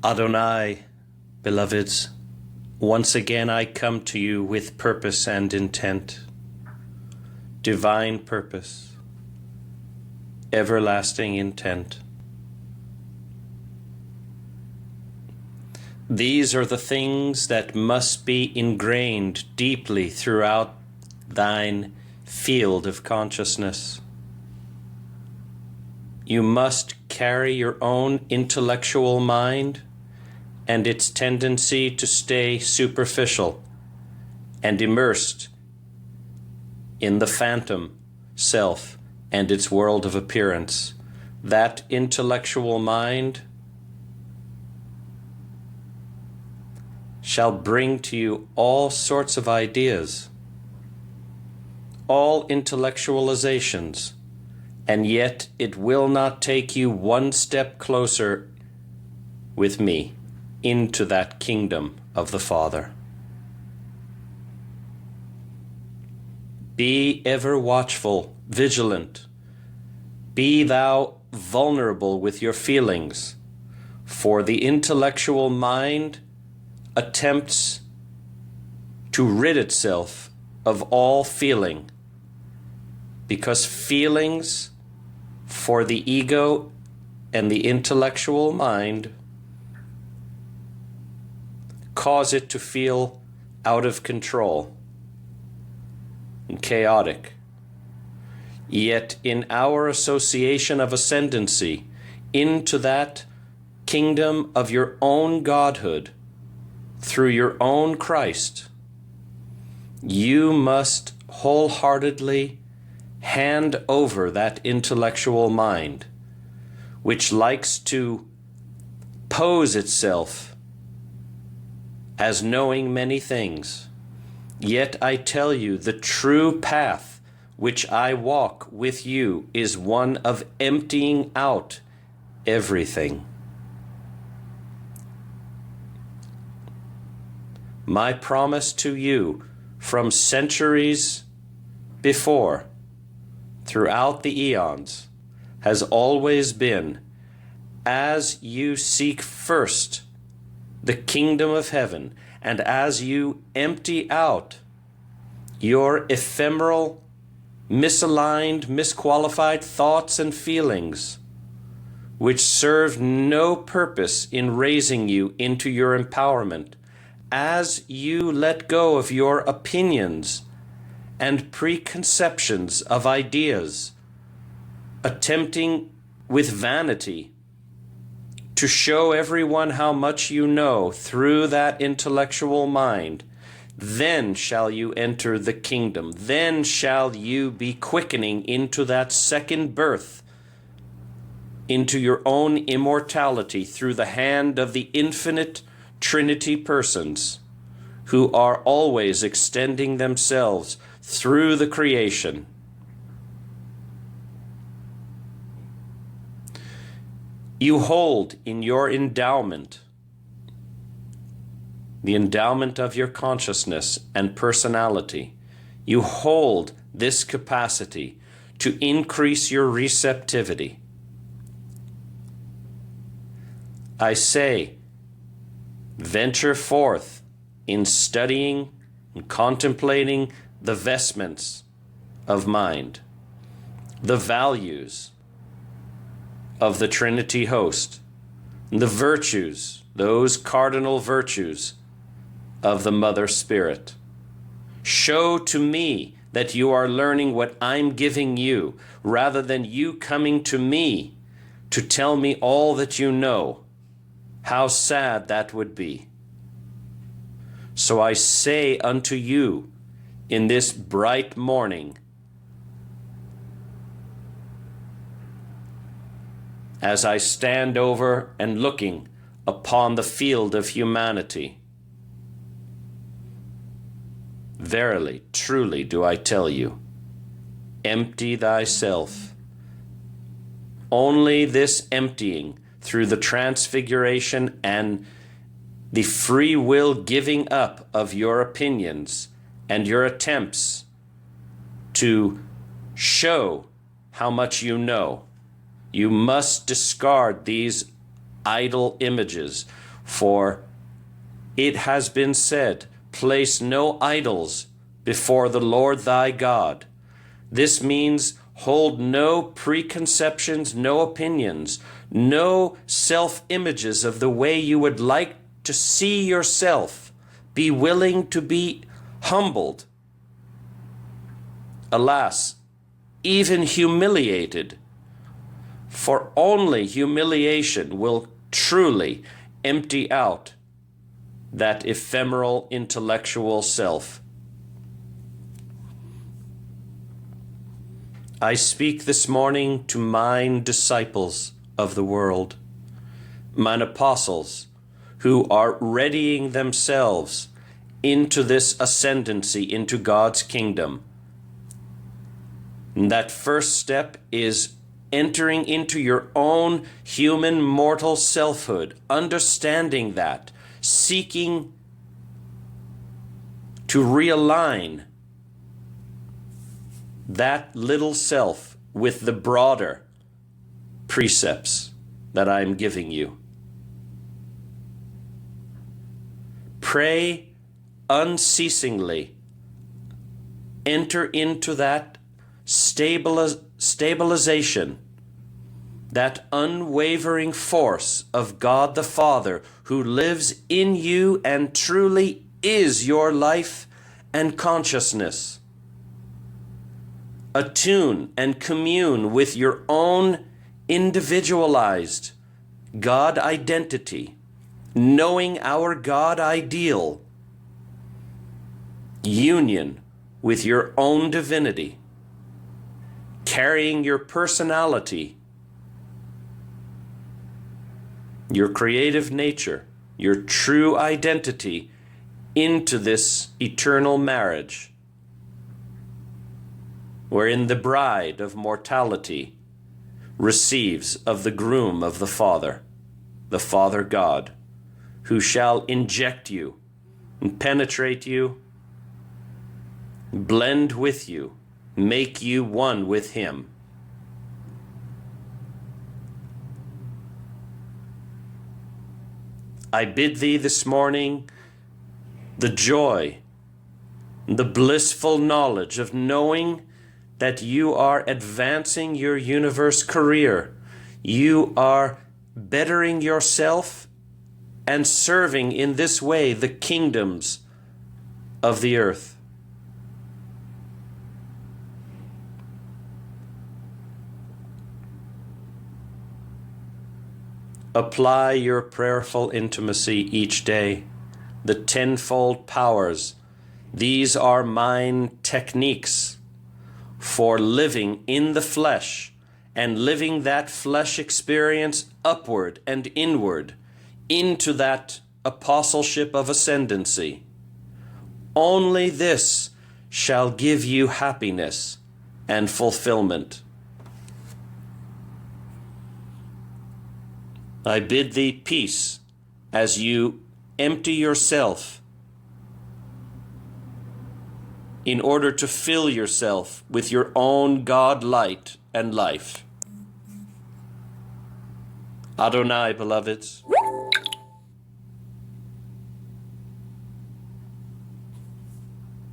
Adonai, beloveds, once again I come to you with purpose and intent, divine purpose, everlasting intent. These are the things that must be ingrained deeply throughout thine field of consciousness. You must carry your own intellectual mind and its tendency to stay superficial and immersed in the phantom self and its world of appearance. That intellectual mind shall bring to you all sorts of ideas, all intellectualizations, and yet it will not take you one step closer with me into that kingdom of the Father. Be ever watchful, vigilant. Be thou vulnerable with your feelings, for the intellectual mind attempts to rid itself of all feeling, because feelings for the ego and the intellectual mind cause it to feel out of control and chaotic. Yet in our association of ascendancy into that kingdom of your own Godhood through your own Christ, you must wholeheartedly hand over that intellectual mind, which likes to pose itself as knowing many things. Yet I tell you, the true path which I walk with you is one of emptying out everything. My promise to you from centuries before, throughout the eons, has always been, as you seek first the kingdom of heaven, and as you empty out your ephemeral, misaligned, misqualified thoughts and feelings, which serve no purpose in raising you into your empowerment, as you let go of your opinions and preconceptions of ideas, attempting with vanity to show everyone how much you know through that intellectual mind, then shall you enter the kingdom. Then shall you be quickening into that second birth, into your own immortality through the hand of the infinite Trinity persons who are always extending themselves through the creation. You hold in your endowment, the endowment of your consciousness and personality, you hold this capacity to increase your receptivity. I say, venture forth in studying and contemplating the vestments of mind, the values of the Trinity host, the virtues, those cardinal virtues of the Mother Spirit. Show to me that you are learning what I'm giving you, rather than you coming to me to tell me all that you know. How sad that would be. So I say unto you in this bright morning, as I stand over and looking upon the field of humanity, verily, truly do I tell you, empty thyself. Only this emptying through the transfiguration and the free will giving up of your opinions and your attempts to show how much you know. You must discard these idol images For it has been said, place no idols before the Lord thy God. This means hold no preconceptions, no opinions, no self-images of the way you would like to see yourself. Be willing to be humbled. Alas, even humiliated. For only humiliation will truly empty out that ephemeral intellectual self. I speak this morning to mine disciples of the world, mine apostles, who are readying themselves into this ascendancy into God's kingdom. And that first step is entering into your own human mortal selfhood, understanding that, seeking to realign that little self with the broader precepts that I'm giving you. Pray unceasingly. Enter into that stabilization, that unwavering force of God the Father who lives in you and truly is your life and consciousness. Attune and commune with your own individualized God identity, knowing our God ideal, union with your own divinity, carrying your personality, your creative nature, your true identity into this eternal marriage, wherein the bride of mortality receives of the groom of the Father God, who shall inject you and penetrate you, blend with you, make you one with him. I bid thee this morning the joy, the blissful knowledge of knowing that you are advancing your universe career. You are bettering yourself and serving in this way the kingdoms of the earth. Apply your prayerful intimacy each day, the tenfold powers. These are mine techniques for living in the flesh and living that flesh experience upward and inward into that apostleship of ascendancy. Only this shall give you happiness and fulfillment. I bid thee peace as you empty yourself in order to fill yourself with your own God light and life. Adonai, beloveds.